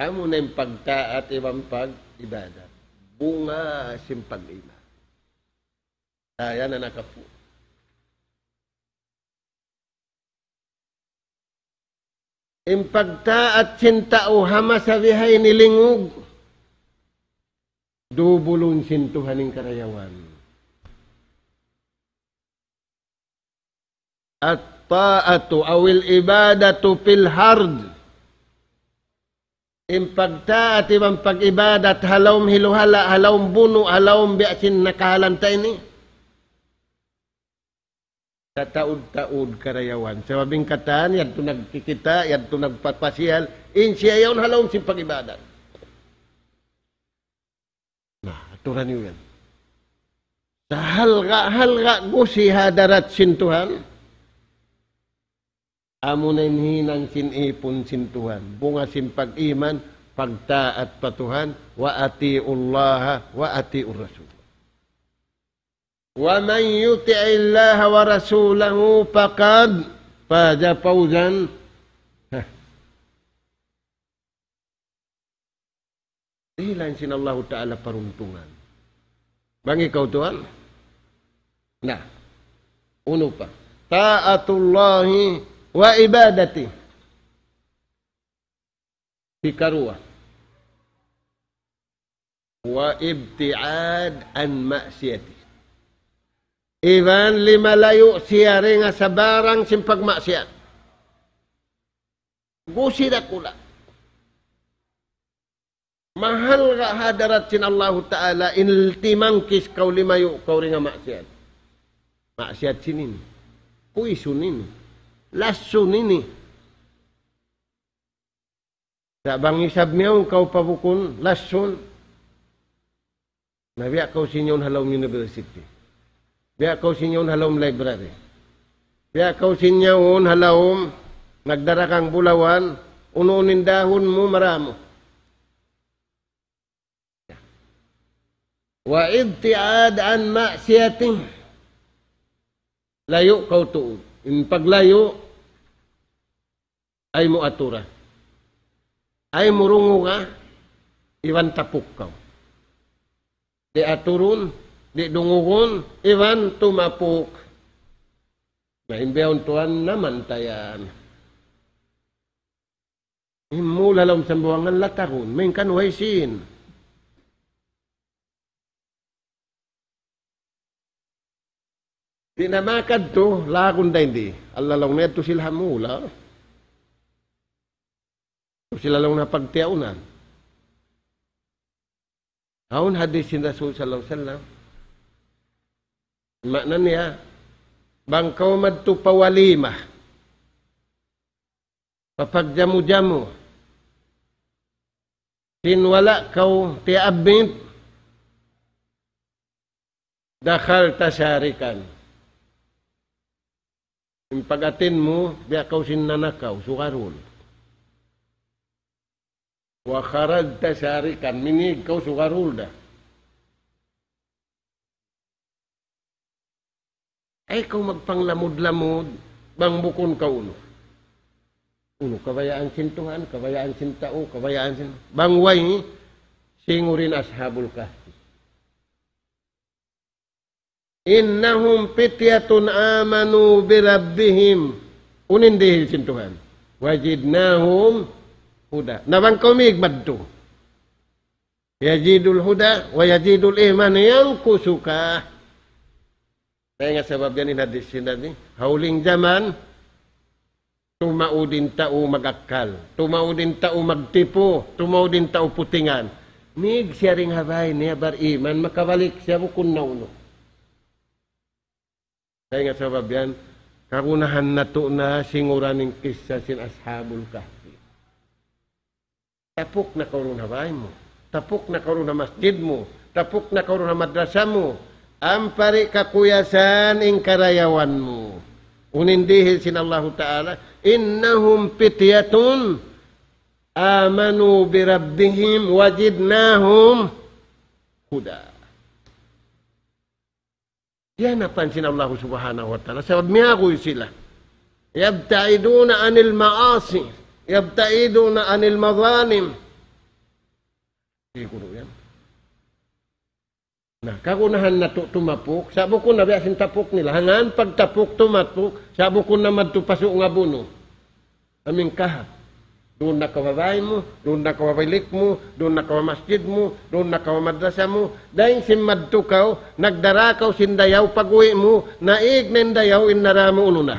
Speaker 2: Amo na yung pagtaat ibang pag-ibadah. Bunga sin pag-iba. Kaya na nakapu. Yung pagtaat sin tao hama sa bihay nilingog. Dubulon sin Tuhan ng karayawan. At-ta'atu awil ibadatu fil hard. Yung pagtaat ibang pag-ibadat halawm hiluhala, halawm buno, halawm biasin nakahalantay ni. Sa taud-taud karayawan. Sa mabing kataan, yan to nagkikita, yan to nagpapasihal, siya yun halawm sin pag-ibadat. Nah, aturan nyo yan. Sa halga gusi hadarat sin Tuhan, amo na hinang sinipon sin Tuhan. Bunga sin pag-iman, pagtaat pa Tuhan, wa ati'ullaha wa ati'ur rasul. Wa man yuti'illaha wa rasulahu faqad faza fawzan. Ilan sin Allah Ta'ala paruntungan. Bang ikaw Tuhan? Nah, uno pa. Ta'atullahi wa ibadati. Bikarua. Wa ibti'ad an maksiyati. Iban lima layo siya rin sa barang simpag maksiyat. Gusi na kula. Mahal ka hadarat sin Allah Ta'ala iniltimangkis kau limayo kau rin nga maksiyat. Maksiyat sinin. Puisun nini. Lasun ini. Sa bang isab miyaw, kau pabukon, lasun. Na biya kau sinyon halawm university. Biya kau sinyon halawm library. Biya kau sinyon halawm nagdarakang bulawan, ununin dahon mo maramo. Wa ibtiad an maksiyati. Layo kau tuod. In paglayo, ay mo atura. Ay murungo ka, iwan tapok ka. Di aturun, di dungugon, iwan tumapok. Naimbiyaw tuan naman tayan. Imula lang sa buwangan lataron, may kanway sin. Di namakad to, lakon da hindi. Alalong na ito sila mula. Ito sila lang na pagtiyaunan. Haun hadis sin Rasul sallallahu alaihi wasallam. Makna niya, bangkaw madto pawalima. Papagjamu-jamu. Sinwala kau tiabint. Dakhal tasarikan. Yung pag-atin mo, biya kau sinanakaw, sukarul. Wa kharaj tasarikan, minig kau sukarul da. Ay kau magpanglamod-lamod, bang bukon ka uno. Uno, kabayaan sin Tuhan, kabayaan sin tao, kabayaan sin... Bangway, singurin ashabul kahfi. Innahum fityatun amanu birabbihim. Unin dihil sin Tuhan. Wajidnahum huda. Nabang kumig madto. Yajidul huda wa yajidul iman yang kusuka. Kaya nga sabab yan hadis sinad ni. Hauling zaman, tumaudin tao magakal. Tumaudin tao magtipo. Tumaudin tao putingan. Mig siya ring habay niya bar iman. Makabalik siya bukun na uno. Kaya nga sabab yan, Kagunahan na to na singuraning kisya sin ashabul kahfi. Tapok na karon habay mo. Tapok na karon na masjid mo. Tapok na karon na madrasa mo. Ampari kakuyasan ing karayawan mo. Unindihil sin Allah Ta'ala, innahum pityatun amanu birabbihim wajidnahum huda. Yan napansin Allah Subhanahu wa Ta'ala. Sabab miyagoy sila. Yabtaiduna anil maasi. Yabtaiduna anil mazalim. Siguro yan. Nah, kagunahan na tumapok. Sabo ko na biyasin tapok nila. Hangan pagtapok tumapok. Sabo ko na madtupaso nga buno. Aming kahap. Doon na kawabay mo, doon na kawabalik mo, doon na kawamasjid mo, doon na kawamadrasa mo. Dahil simadto ka, nagdarakaw sindayaw pag-uwi mo, naig nendayaw inaramo uno na.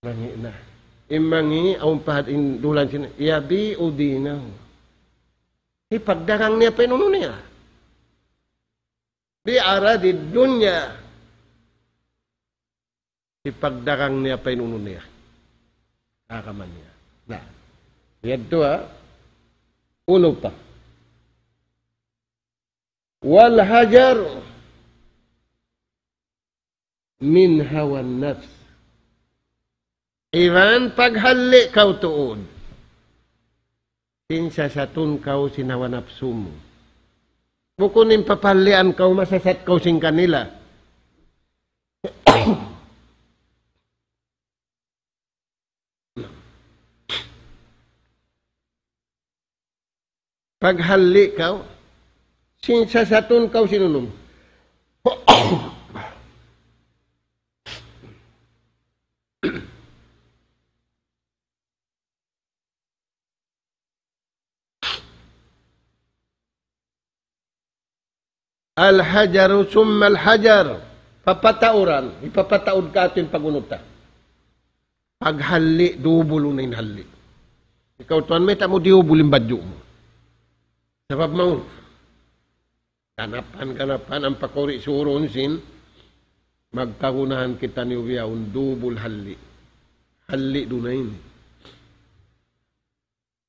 Speaker 2: Mangi na. Imangi, ang pahad indulan sila, yabi o dinaw. Ipagdarang niya pinuno niya. Di ara di dunya. Ipagdarang niya pinuno niya. Kakaman niya. Nah, yadto uno pa. Wal hajar min hawan nafs. Iwan paghali kau tuod. Sinsa satun kau sinawa nafsu mo. Bukunin papalian kau masasat kau sing kanila. Paghali kau, sinsa satun kau sinunum. Al-hajaru summa al-hajar. Papatauran. Ipapataud ka atin pagunuta. Paghali, dubulo na inhali. Ikaw tuan may tamo diubulin badyo mo. Sabab mo, kanapan ang pakori suron sin, magkagunahan kita ni Ubiyaun, dubul hali. Hali dunayin.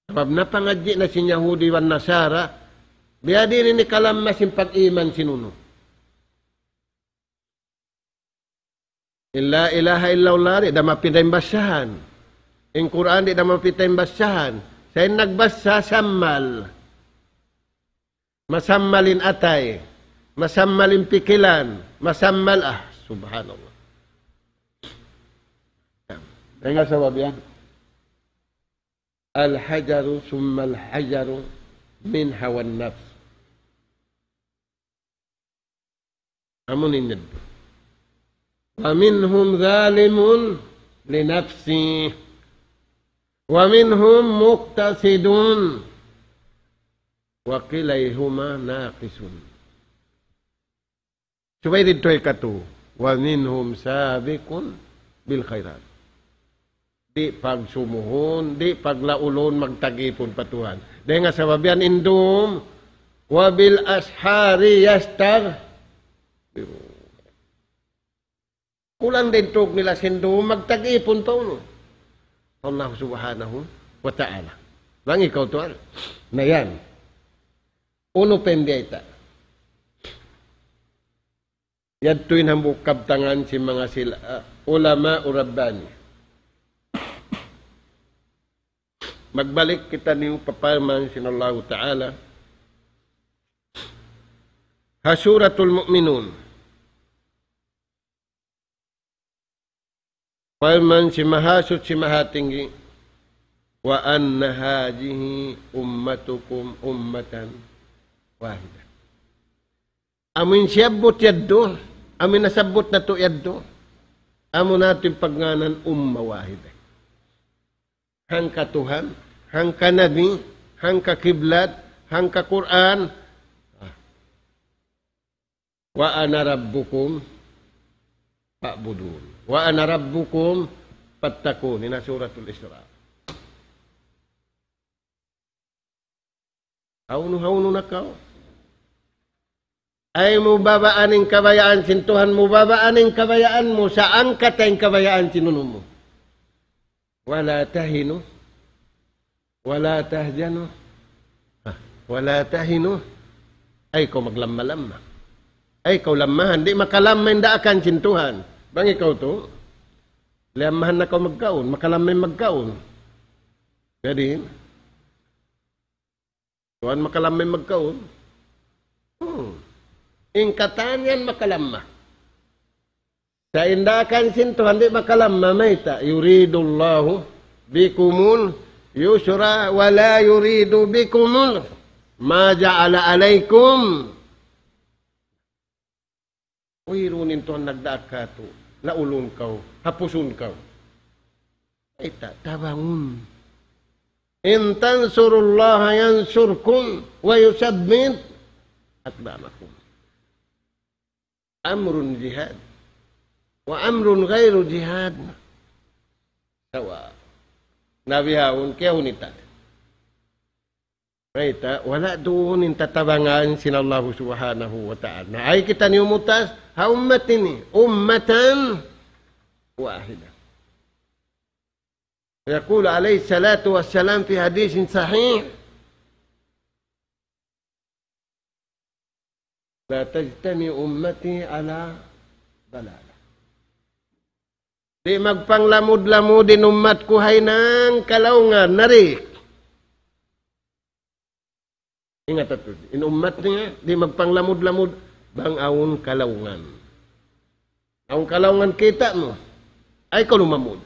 Speaker 2: Sabab napangadji na si Yahudi wan Nasara, biya din ni kalam masin pag-iman sinuno. Illa ilaha illallah, di da mapitay basahan. In Quran, di da mapitay basahan. Sa nagbasa, sammal. Masammalin atay, masammalin pikilan, masammal subhanallah. Dengar sabab yan. Al-hajaru summa al-hajaru min hawan nafs. Amunin nito. Wa minhum zalimun li nafsi. Wa minhum muqtasidun. Wa kilayhuma naqisun. Subay dito ay katu. Wa minhum sabiqun bil khairat. Di pagsumuhon, di paglaulon magtagipon patuhan. Dahil nga sababian indum, wa bil ashari yastar. Kulang din tug nila sindum, magtagipon pa uno. Allah subhanahu wa ta'ala. Lang ikaw to, na yan. Uno pendeta. Yadto'y nambukab tangan si mga sila, ulama o rabbani. Magbalik kita niyong papaman sin Allah Ta'ala. Hasuratul Mu'minun. Paman si mahasut si mahatinggi. Wa anna hajihi ummatukum ummatan wahida. Amin siyabot yaddo. Amin nasabot na to yaddo. Amo natin pagnganan wahida. Hangka Tuhan, hangka Nabi, hangka Kiblat, hangka Quran. Wa ana rabbukum fa'budun. Wa ana rabbukum fattakun. Ina suratul Isra. Hauno na kau. ay mubabaaning kabayaan sintuhan, mubabaaning kabayaan mo, saan ka tayong kabayaan sinunod mo? Wala tahinu, wala tahjanu, wala tahinu, ay ikaw maglamma-lamma. Ay ikaw lamahan, di makalamay daakan sintuhan. Bang ikaw to? Lamahan na ka magkaon, makalamay magkaon. Jadi, tuan makalamay magkaon. Ingkatan yan makalamma. Sa indakan sintuhan, di makalamma mayta. Yuridullahu bikumul yusra wala yuridu bikumul ma ja'ala alaikum. Uirunin tuhan nagdaak to. Laulon kau, hapusun kau. Ay tabangun. In tansurullaha yansurkum wa yusabbit aqdamakum. Amrun jihad wa amrun ghairu jihad sawa. Nabihawon kaya unita. Raita wala doon tatabangan sinallahu subhanahu wa ta'ala. Ay kita ni umutas ha ummat ini ummatan wahidah. يقول عليه الصلاة والسلام في حديث صحيح لا تجتمع أمتي على ضلالة. Di magpanglamud-lamudin umatku hay ng kalaungan, narik. Ingat ito, in umat niya, di magpanglamud-lamud, bang awon kalaungan. Awon kalaungan kita mo, ay kalumamud.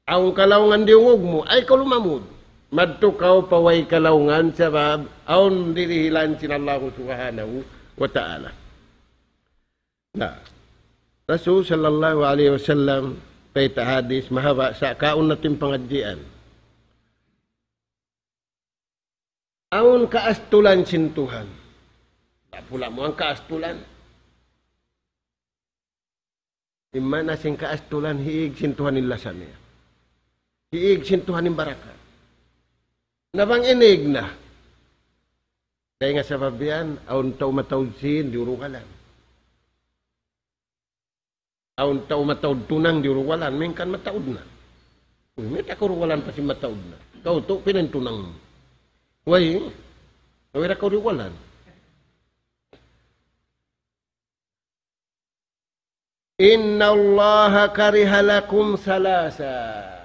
Speaker 2: Ang kalaungan diungog mo, ay kalumamod. Madto kau paway kalaungan sabab, aun dirihilan sinallahu subhanahu wa ta'ala. Nah, Rasul sallallahu alaihi wasallam, paita hadis, mahaba sa kaun natin pangadjian. Aun kaastulan sintuhan. Pula mo ang kaastulan. Imana sing kaastulan, hiig sintuhan nilasan niya. Hiig sintuhan ng baraka. Nabang inig na. Kaya nga sa babian, aun tao matawid sin, diurugalan. Aun tao matawid tunang, diurugalan. Mingkan matawid na. May takurugalan pa si matawid na. Kau to, pinantunang mo. Way, awira ka urugalan. Inna Allah karihalakum salasa.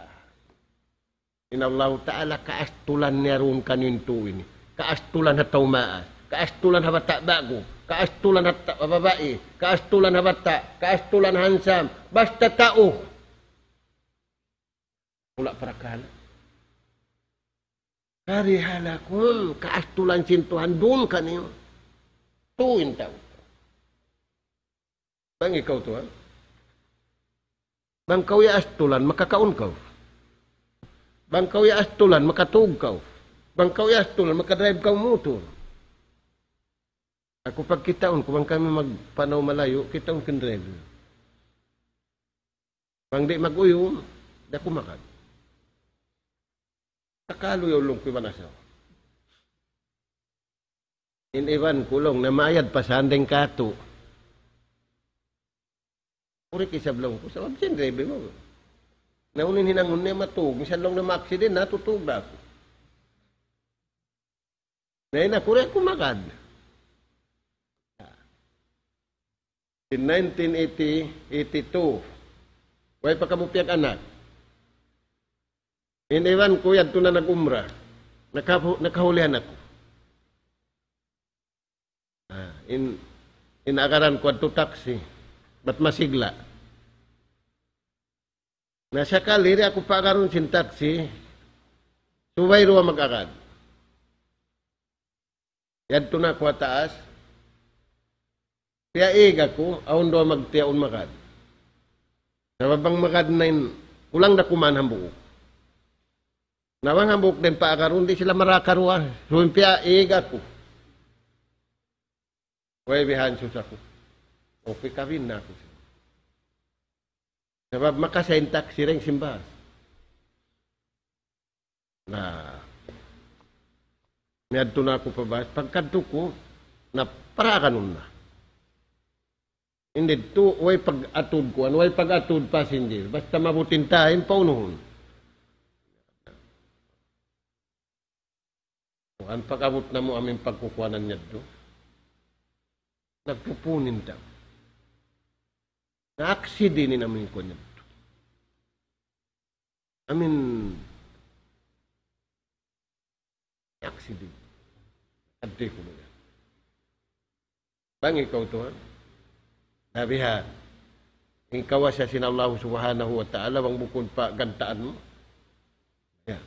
Speaker 2: Inallahu ta'ala kaastulan niya roon kaninto ini. Kaastulan at taumaas. Kaastulan habata bago. Kaastulan at babae. Kaastulan habata. Kaastulan hansam. Basta tao. Wala para kala. Karihalakum. Kaastulan sintuhan doon kaniyo. Tuwin tao. Bang ikaw to ha? Bang kau ya astulan, makakaon kau. Bang kau ya astulan, makatug kau. Bang kau ya astulan, makadrive kau motor. Ako pag kitaon, kung kami magpanaw malayo, kitaon kan drive. Bang di mag-uyong, di ako makad. Nakalo yung ulong pimanasaw. In Ivan kulong, na mayad pa sa handeng kato. Puri kisablong ko, sa wabsin drive mo. Naunin hinangon niya matug. Misan lang na ma-accident, natutug na ako. Ngayon na, kuri ako makad. In 1982, way pa kamupiag anak. In Ivan ko, yan na nag-umra. Nakahulihan ako. Inakaran ko at taxi. Ba't masigla? Nasa kaliri ako pa karon sin taxi, subay ruwa mag-akad. Yadto na ko taas, kaya iga ko, awon doon magtiyaon makad. Nababang makad na yun, kulang na kuman hambuk. Nawang hambuk din pa karon, di sila marakaruwa. Sumpia iga ko. Way bihan sus ako. Okay kawin na ako. Sabab makasain taxi rin simbas. Na niyadto na ako pabas. Pagkadto ko, na para kanon na. Hindi to, way pag-atud ko, way pag-atud passenger. Basta mabutintahin, paunuhon. Ang pag-abot na mo aming pagkukuhanan niya do, nagpupunin daw. Na-aksidini namin ko niya do. Na-aksidini. Adi ko na. Bang ikaw to, ha? Sabi ha, ikaw siya sinallahu subhanahu wa ta'ala, bang bukod pa gantaan mo. Yeah.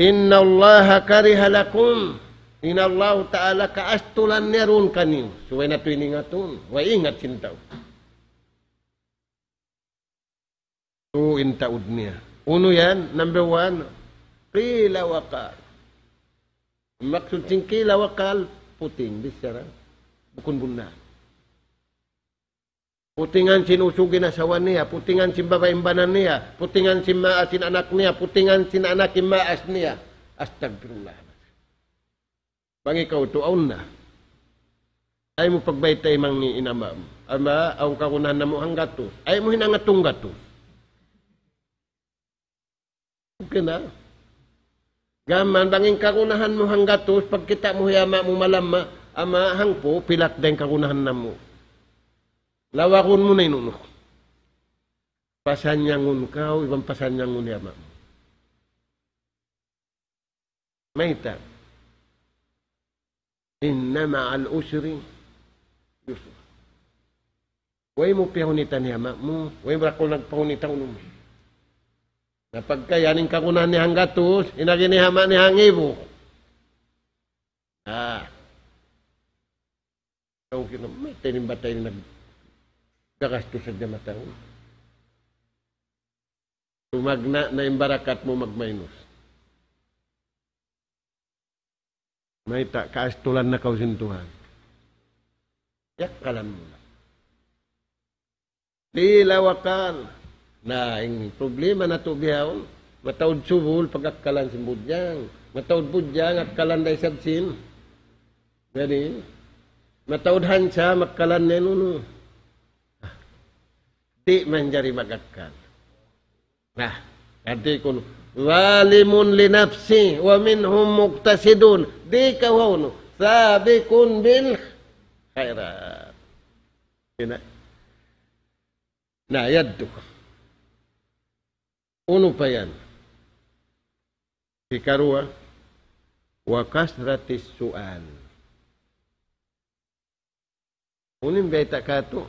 Speaker 2: Inna Allah kariha lakum. Inna Allah ta'ala kaastulan nerun kaniyo. Suway na tuwing ingatun. Way ingat sintaw. So, intaud niya. Uno yan, number 1, qila wakal. Maksud sing qila wakal, puting, bisara. Bukun bunda. Putingan sinusugin asawa niya, putingan sin babaimbanan niya, putingan sin maasin anak niya, putingan sin anak maas niya. Astagfirullah. Bang ikaw tuaon na. Ay mo pagbaytay mang ni inamam. Ama, ang kakunahan na mo hanggatos. Ay mo hinangatong gatos. Okay na. Gaman, banging kakunahan mo hanggatos, pag kita mo hiyama mo malama, ama hangpo, pilak din kakunahan na mo. Lawakon mo na inuno. Pasanyangun ka, ibang pasanyangun yama mo. Maita. Inna ma'al usri yusra. Huwag mo pihunitan yama mo. Huwag mo ako nagpahunitan mo. Napagkayanin kakunahan ni hanggatos, inagin ni hama ni hangibo. May tinimbatay ni gagastos sa jamatang. Tumagna na yung barakat mo magminus. May kaastulan na kausintuhan. Yakkalan mo na. Tila wakal. Na, yung problema na to biyahon. Matawad subul pagkakalan si budyang. Matawad budyang at kalan day sabsin. Gani. Matawad hansa magkalan na nuno. Di manjari magakal. Nah, kati ko, walimun li nafsi, wa minhum muqtasidun. Di kawaw, sabikun bil khairat. Nah, yaddo. Uno pa yan. Ikarua, wa kasratis su'al. Unim gaita kato,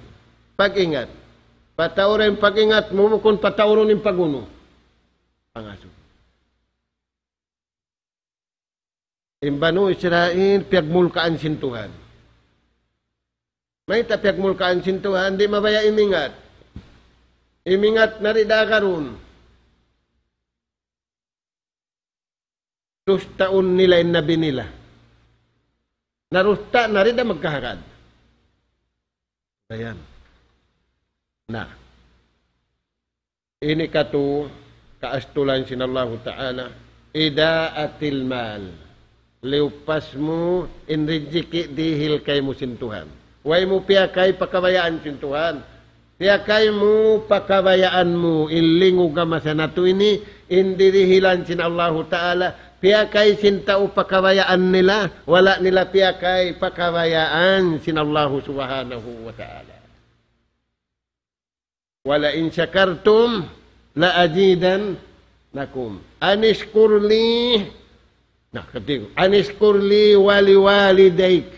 Speaker 2: pag-ingat. Patauran yung pag-ingat mo, kung patauran yung pag-uno. Pangaso. Imbano Israel, piyagmulkaan sintuhan. May tapiyagmulkaan sintuhan, di mabaya imingat. Imingat na rin karon. 2 taon nila yung nabi nila. Narusta na rin na magkahagad. Ayan. Na. Ini katu kaastulan sinallahu ta'ala idaatil mal. Liupas mo inrijiki dihil kay mo sintuhan. Huwag mo piyakay pakabayaan sintuhan. Piyakay mo pakabayaan mo ilingo gama sa nato ini indirihilan sinallahu ta'ala. Piyakay sintao pakabayaan nila. Wala nila piyakay pakabayaan sinallahu subhanahu wa ta'ala. Wala in syakartum la ajidan nakum. Anishkurli. Nah, ketik. Anishkurli wali walidaik.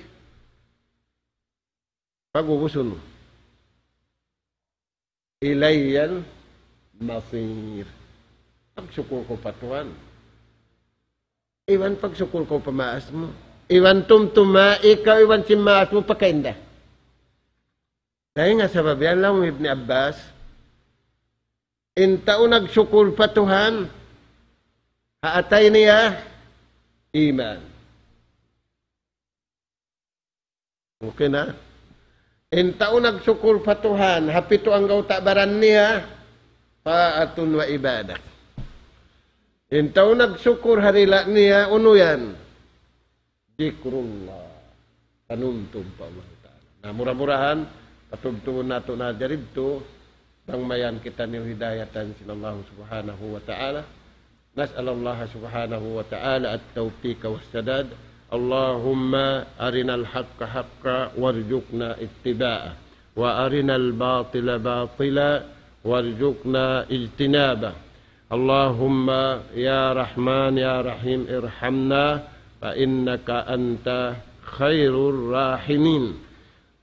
Speaker 2: Pagubusun. Ilayyal masir. Pagsyukur ko patuan. Iwan pagsyukur ko pamaas mo. Iwan tumtuma, ikaw iwan simaas mo pakainda. Dahil nga sa babiyan lang Ibn Abbas, intao nagsyukur pa Tuhan, haatay niya, iman. Okay na? Intao nagsyukur pa Tuhan, hapito ang gautabaran niya, paatun wa ibadah. Intao nagsyukur harila niya, uno yan, zikrullah, tanuntum pa Allah Ta'ala. Na murah-murahan, Patubtuon nato na jaribto bang mayan kita ni hidayatan sinallahu subhanahu wa ta'ala. Nas'alallah subhanahu wa ta'ala at-tawfiq was-sadad. Allahumma arinal haqqa haqqa warzuqna ittiba'ah wa arinal batila batila warzuqna ijtinabah. Allahumma ya Rahman ya Rahim irhamna fa innaka anta khairur rahimin.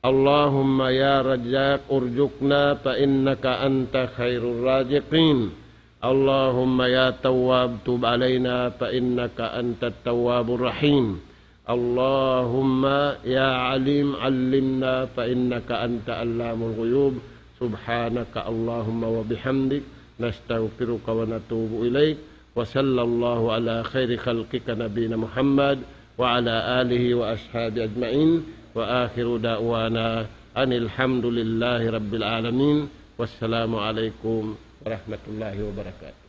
Speaker 2: Allahumma ya Razzaq urzuqna fa innaka anta khairur raziqin. Allahumma ya Tawwab tub alaina fa innaka antat tawwabur rahim. Allahumma ya Alim allimna fa innaka anta allamul ghuyub. Subhanaka Allahumma wa bihamdik nastaghfiruka wa natubu ilaik. Wa sallallahu ala khairi khalqika nabiyina Muhammad wa ala alihi wa ashabi ajma'in. Wa akhiru da'wana anil hamdulillahi rabbil alamin. Wassalamu alaikum warahmatullahi wabarakatuh.